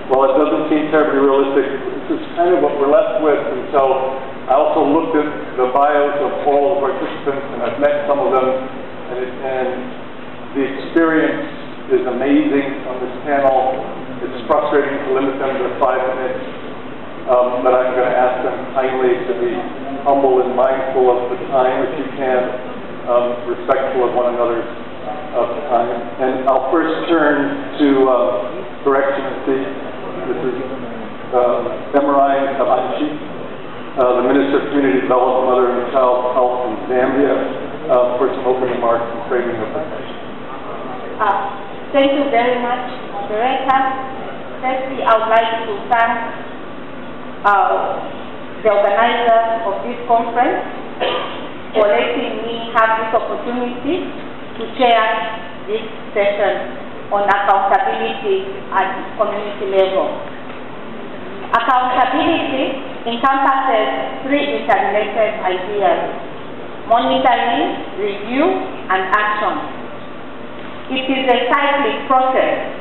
well, it doesn't seem terribly realistic. This is kind of what we're left with, and so I also looked at the bios of all the participants, and I've met some of them, and the experience is amazing on this panel. It's frustrating to limit them to 5 minutes, but I'm going to ask them kindly to be humble and mindful of the time, if you can, respectful of one another's time. And I'll first turn to Her Excellency. This is Emerine Kabanchi, the Minister of Community Development, Mother and Child Health in Zambia, for some opening remarks and framing of the session. Thank you very much, Moderator. Firstly, I would like to thank the organizers of this conference for letting me have this opportunity to chair this session on accountability at community level. Accountability encompasses 3 interrelated ideas: monitoring, review, and action. It is a cyclic process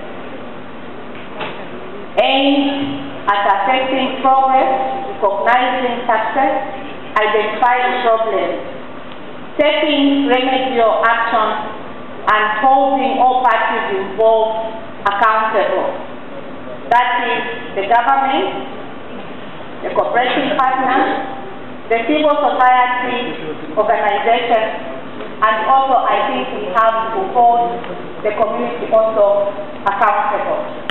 aimed at affecting progress, recognizing success, identifying problems, taking remedial action, and holding all parties involved accountable. That is the government, the cooperating partners, the civil society organizations, and also I think we have to hold the community also accountable.